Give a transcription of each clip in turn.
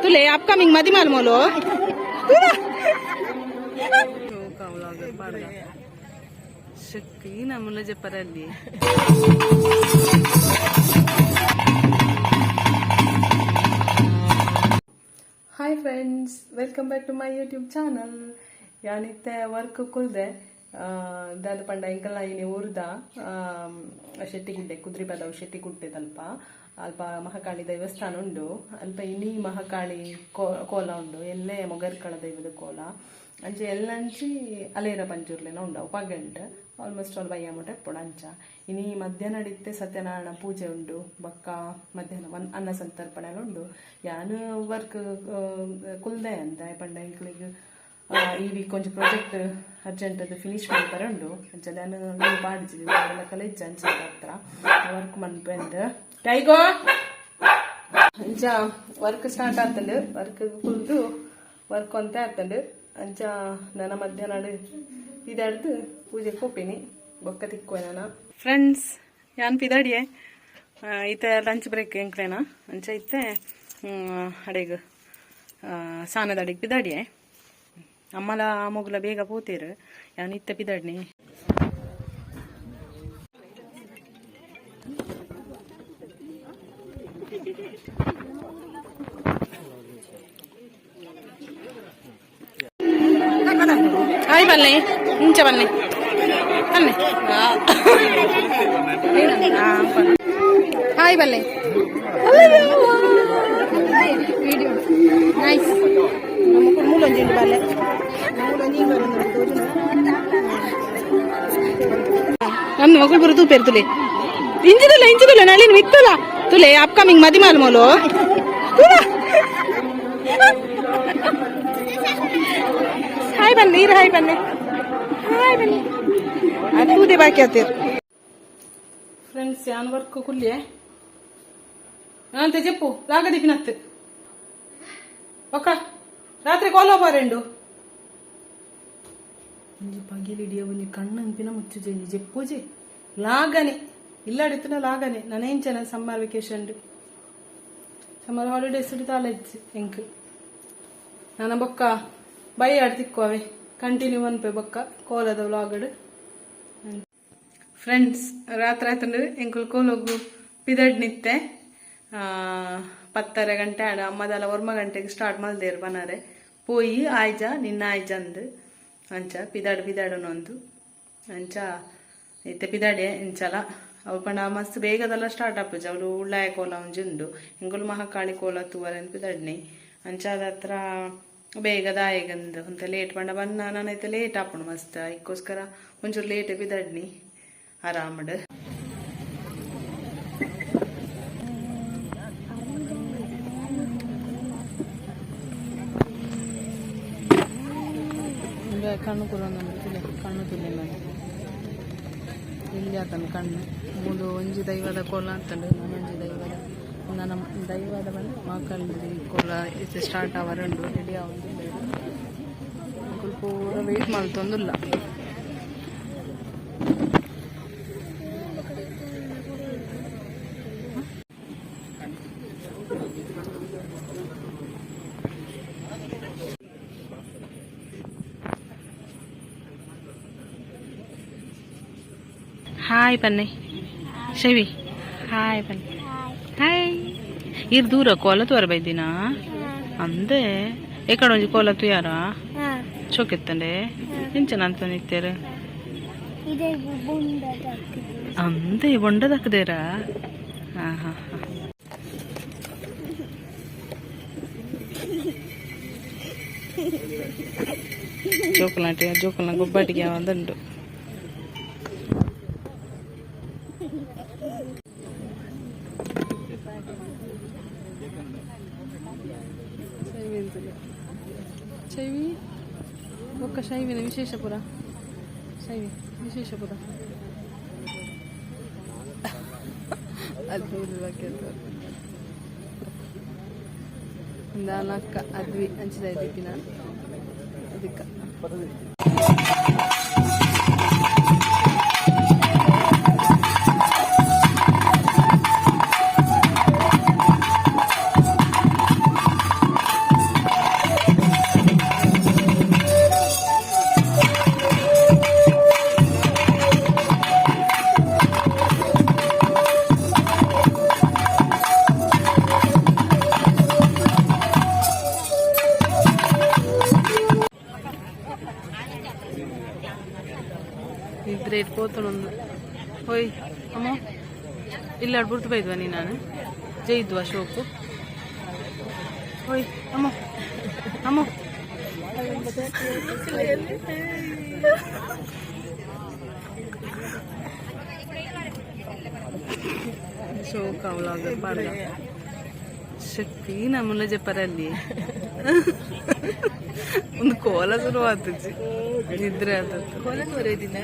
तुले अपकमिंग मदी मालमोलो शक्की ना मुला చెప్పరండి hi friends welcome back to my YouTube channel ಯಾನಿತ್ತೆ ವರ್ಕ್ ಕುಲ್ದೆ ದಾದ ಪಂಡ ಇಂಕಲ್ ಇನಿ ಊರ್ದ ಶೆಟ್ಟಿಗುಡ್ಡೆ ಕುದ್ರಿ ಬದವು ಶೆಟ್ಟಿಗುಡ್ಡೆ ತಲ್ಪ ಅಲ್ಪ ಮಹಾಕಾಳಿ ದೇವಸ್ಥಾನ ಉಂಡು ಅಲ್ಪ ಇನಿ ಮಹಾಕಾಳಿ ಕೋಲ ಉಂಡು ಎಲ್ಲೇ ಮೊಗರ್ಕಳ ದೈವದ ಕೋಲ ಅಂಚೆ ಎಲ್ಲಂಚಿ ಅಲೇರ ಪಂಚೂರ್ಲೆನ ಉಂಡವು ಪಗಂಟ್ ಆಲ್ಮೋಸ್ಟ್ ಆಲ್ ಬಯ್ಯ ಮುಟ್ಟ ಎಪ್ಪೊಡು ಅಂಚ ಇನಿ ಮಧ್ಯಾಹ್ನ ನಡಿತ್ತೆ ಸತ್ಯನಾರಾಯಣ ಪೂಜೆ ಉಂಡು ಬಕ್ಕ ಮಧ್ಯಾಹ್ನ ಅನ್ನ ಸಂತರ್ಪಣೆ ಎಲ್ಲ ಉಂಡು ಯಾನು ವರ್ಕ್ ಕುಲ್ದೆ ಅಂತ ಪಂಡ ಇಂಕ್ಲಿಗೆ ಈ ವೀಕ್ ಕೊಂಚ ಪ್ರಾಜೆಕ್ಟ್ ಅರ್ಜೆಂಟ್ ಅದು ಫಿನಿಶ್ ಮಾಡ್ತಾರೆ ಉಂಡು ಅಂಚ ನಾನು ನೀವು ಪಾಡಿಸಿದ್ವಿ ಅದೆಲ್ಲ ಕಲೇಜ್ ಅಂಚ ಹತ್ರ ವರ್ಕ್ ಮನ್ಪೆಂಡ್ ಟೈಗೋ ಅಂಚ ವರ್ಕ್ ಸ್ಟಾರ್ಟ್ ಆಗ್ತಂಡು ವರ್ಕ್ ಕುಲ್ದು ವರ್ಕ್ ಅಂತ ಆಗ್ತಂಡು ಅಂಚ ನನ್ನ ಮಧ್ಯಾಹ್ನ ಪಿದಾಡ್ದು ಪೂಜೆಗೆ ಹೋಗ್ತೀನಿ ಬೊಕ್ಕ ತಿಕ್ಕೋಯ್ ನಾನು ಫ್ರೆಂಡ್ಸ್ ಯಾನ್ ಪಿದಾಡಿಯೇ ಈತ ಲಂಚ್ ಬ್ರೇಕ್ ಎಂಕ್ಲೇನ ಅಂಚ ಇತ್ತೆ ಅಡೆಗೆ ಸಾನದ ಅಡಿಗೆ ಪಿದಾಡಿಯೇ ಅಮ್ಮಲ ಮೊಗ್ಲ ಬೇಗ ಪೋತೀರು ಯಾನ್ ಇತ್ತೆ ಪಿದಾಡ್ನಿ ಹಾಯ್ ಬನ್ನಿ ಮುಂಚೆ ಬನ್ನಿ ಬನ್ನಿ ಹಾಯ್ ಬನ್ನಿ ನೈಸ್ ಮೂಲೊಂಜಿ ಬಲ್ಲೆ ನನ್ನ ಮಗಳು ಬರು ತೂಪೇರು ತುಲೆ ಇಂಚಿದಿಲ್ಲ ನಳಿನ ಮಿತ್ತಲ್ಲ ತುಲೆ ಅಪ್ಕಮಿಂಗ್ ಮದಿ ಮಾಲ್ಮೋಲು ಹಾಯ್ ಬನ್ನಿ ಹಾಯ್ ಬನ್ನಿ ಹಾಯ್ ಬನ್ನಿ ಅದು ತೂದೆ ಬಾಕಿ ಆಗ್ತೀರಿ ಫ್ರೆಂಡ್ಸ್ ಯಾನ್ ವರ್ಕ್ ಕುಲ್ಲೆ ಅಂತೆ చెప్పు లాగదిపినత్తు ఒక్క రాత్రి కోలో పారెండు ఇంజి పగిలిడియవని కಣ್ಣంపిన ముచ్చుజేని చెప్పుజే లాగనే ఇల్లడితున లాగనే ననేంచన సమ్మర్ వెకేషన్ సమ్మర్ హాలిడేಸ್ ತಾಲೆಜ್ ಎಂಕ್ ನನ್ನ ಬೊಕ್ಕ ಬೈ ಆಡ್ತಿಕ್ಕೋವೆ ಕಂಟಿನ್ಯೂ ಅನ್ಪೆ ಬೊಕ್ಕ ಕೋಲದ ವ್ಲಾಗಡ್ ಫ್ರೆಂಡ್ಸ್ ರಾತ್ರಿ ಆಯ್ತಂದ್ರೆ ಎಂಕುಲ್ ಕೋಲೋಗು ಪಿದಡ್ ನಿತ್ತೆ 10:30 ಗಂಟೆ ಆಡ ಅಮ್ಮದಲ್ಲ 1 ಗಂಟೆಗೆ ಸ್ಟಾರ್ಟ್ ಮಲ್ದೇರು ಬನಾರೆ ಪೋಯಿ ಆಯ್ಜ ನಿನ್ನ ಆಯ್ಜ ಅಂದು ಅಂಚ ಪಿದಾಡನೊಂದು ಅಂಚ ಇತ್ತೆ ಪಿದಾಡೆ ಇಂಚಲ ಅವು ಪಂಡ ಮಸ್ತ್ ಬೇಗದಲ್ಲ ಸ್ಟಾರ್ಟ್ ಆಪುಜ ಅವಳು ಉಳ್ಳಾಯ ಕೋಲ ಒಂಜುಂಡು ಎಂಕುಲು ಮಹಾಕಾಳಿ ಕೋಲ ತೂವರೆನ್ ಪಿದಾಡ್ನಿ ಅಂಚ ಅದತ್ರ ಬೇಗ ದಾಯಗಂದು ಅಂತ ಲೇಟ್ ಪಂಡ ಬನ್ನ ನಾನೈತೆ ಲೇಟ್ ಆಪುಂಡು ಮಸ್ತ್ ಇಕ್ಕೋಸ್ಕರ ಒಂಚೂರು ಲೇಟ್ ಪಿದಾಡ್ನಿ ಆರಾಮಡ್ ಕಣ್ಣು ಕುಲೊಂದು ಕಣ್ಣು ತುಲೆ ಇಲ್ಲಿ ಆತನು ಕಣ್ಣು ಮೂಲು ಒಂಜಿ ದೈವದ ಕೋಲ ಅಂತಂಡು ನಾನೊಂಜಿ ದೈವದ ನನ್ನ ದೈವದ ಬಂದು ಮಕ್ಕಳಲ್ಲಿ ಕೋಲ ಇದು ಸ್ಟಾರ್ಟ್ ಅವರುಂಡು ರೆಡಿ ಆಗುದಿಲ್ಲ ಪೂರ ವೆಯ್ಟ್ ಮಾಡ್ತೊಂದಿಲ್ಲ ಹಾಯ್ ಬನ್ನಿ ಶವಿ ಹಾಯ್ ಬನ್ನಿ ಹಾಯ್ ಇರ್ ದೂರ ಕೋಲ ತೋರ ಬೈದಿನ ಅಂದೆ ಎಕಡೆ ಒಂಜಿ ಕೋಲ ತುಯಾರ ಚೋಕೆತ್ತಂಡೆ ಇಂಚನ ಅಂತ ನಿತ್ಯಾರ ಅಂದೆ ಬೊಂಡದಕ್ಕದೇರ ಹಾ ಹಾ ಹಾ ಜೋಕಲ್ನ ಗೊಬ್ಬಟ್ಟಿಗೆ ಒಂದುಂಟು ಶೈವಿ ಒಕ್ಕ ಶೈವಿನ ವಿಶೇಷಪುರ ಅದು ನಾಲ್ಕ ಅದ್ವಿ ಹಂಚಿದ ಇದ್ದೀವಿ ನಾನು ಅದಕ್ಕೆ పోతున్నాను పోయి అమ్మో ఇల్లాడు గుర్తుపోయిద్వని నేను జయిద్వా షోకు పోయి అమ్మో అమ్మో ಶೋಕ ಅವಳಾಗ ಪಾಡ್ಗ ಶಕ್ತಿ ನಮ್ಮನ್ನ ಜಪ್ಪರಲ್ಲಿ ಒಂದು ಕೋಲ ಶುರು ಆತಜ್ಜಿ ನಿದ್ರೆ ಆದದ್ದು ಕೋಲ ಬರೋದಿನ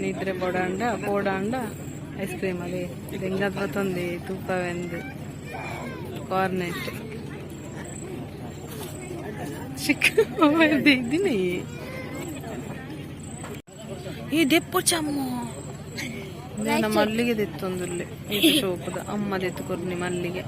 ನಿದ್ರೆ ಪೋಡಾಂಡ ಐಸ್ ಕ್ರೀಮ್ ಅಲ್ಲಿ ರಿಂಗದ ತಂದು ತುಪ್ಪವೆಂದು ಕಾರ್ನೆಟ್ ಇದೀನಿ ಈ ದೆಪ್ಪುಚಮ್ಮ ನನ್ನ ಮಲ್ಲಿಗೆ ತೆತ್ತೊಂದುಲ್ಲೆ ಇದು ಶೋಕದ ಅಮ್ಮ ತೆತ್ತುಕೊರ್ನಿ ಮಲ್ಲಿಗೆ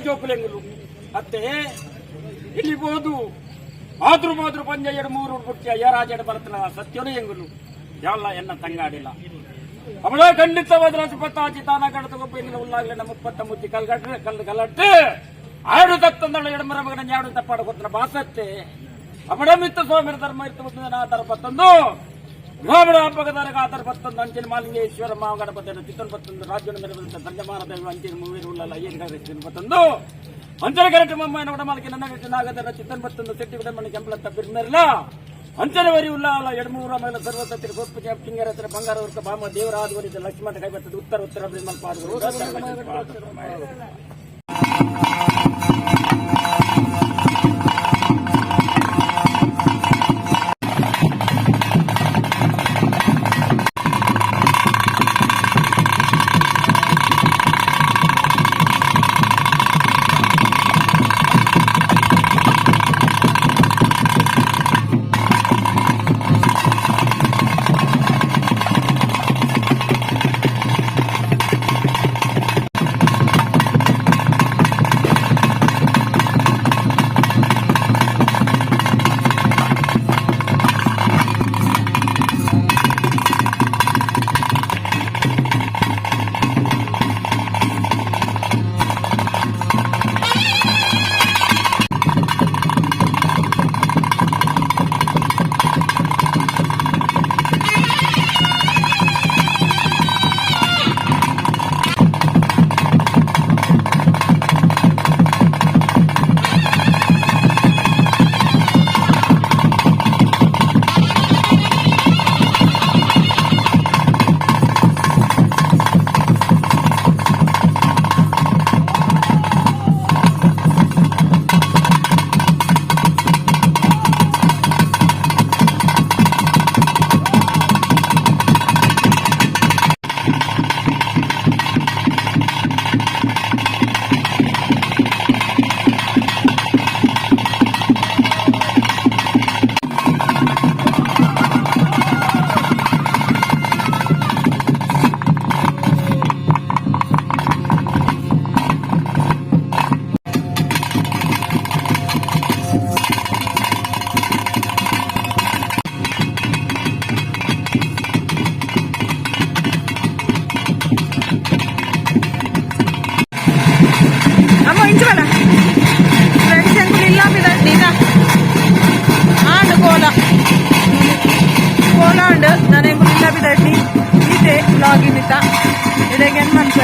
ಜೋಕುಲೆಂಗುಲು ಅತ್ತೆ ಇಲ್ಲಿ ಬೋದು ಮಾತೃ ಪಂಜ 2-3 ಪುಟ್ಯ ಯರಾಜಡ ಬರ್ತನ ಸತ್ಯನು ಎಂಗುಲು ಯಾವಲ್ಲ ಎನ್ನ ತಂಗಾಡಿಲ್ಲ ಅವಳ ಖಂಡಿತವಾದ ರಾಜಪತ್ತಾಚಿ ತಾನ ಕಡತಗೊಬ್ಬ ಇಂಗಿನ ಉಲ್ಲಾಗ್ಲೆ ನಮ್ಮ 33 ಕಲ್ಲು ಕಲ್ಲಟ್ಟು ಆಡು ತತ್ತಂದಳ ಎಡಮರ ಮಗನ ಯಾಡು ತಪ್ಪಾಡ ಕೊತ್ತನ ಬಾಸತ್ತೆ ಅವಳ ಮಿತ್ತ ಸ್ವಾಮಿರ ಧರ್ಮ ಇರ್ತದ ಆಧಾರ ಪತ್ತೊಂದು ಗ್ರಾಮೀಣ ಹಬ್ಬಗದಾರಗ ಆಧಾರ ಪತ್ತೊಂದು ಅಂಚಿನ ಮಾಲಿಂಗೇಶ್ವರ ಮಾವಗಡ ಪತ್ತೊಂದು ಚಿತ್ತನ್ ಪತ್ತೊಂದು ರಾಜ್ಯನ ಮೇಲೆ ಸಂಜಮಾನ ದೈವ ಅಂಚಿನ ಮೂವೇರು ಉಳ್ಳಲ್ಲ ಏನ್ ಪತ್ತೊಂದು ಅಂಚನ ಕರೆಕ್ಟ್ ಮಮ್ಮ ಉಡಮಾಲಕ್ಕೆ ನನ್ನ ನಾಗದರ ಚಿತ್ತನ್ ಪತ್ತೊಂದು ಸೆಟ್ಟಿ ವಿಡಮಣಿ ಕೆಂಪಲತ್ತ ಬಿರ್ನರ್ಲ ಅಂಚನ ವರಿ ಉಳ್ಳಾಲ 2-3 ಮೇಲೆ ಸರ್ವತತ್ರಿ ಗೋಪು ಕಿಂಗರ ಹತ್ರ ಬಂಗಾರ ವರ್ಗ ಬಾಮ ದೇವರ ಆದವರಿದ ಲಕ್ಷ್ಮಣ ಕೈ ಬರ್ತದೆ ಉತ್ತರ ಬ್ರಹ್ಮನ್ ಪಾದಗಳು ಆಯ್ತಾ ಇಡಗೇನ್ ಮನ್ಸ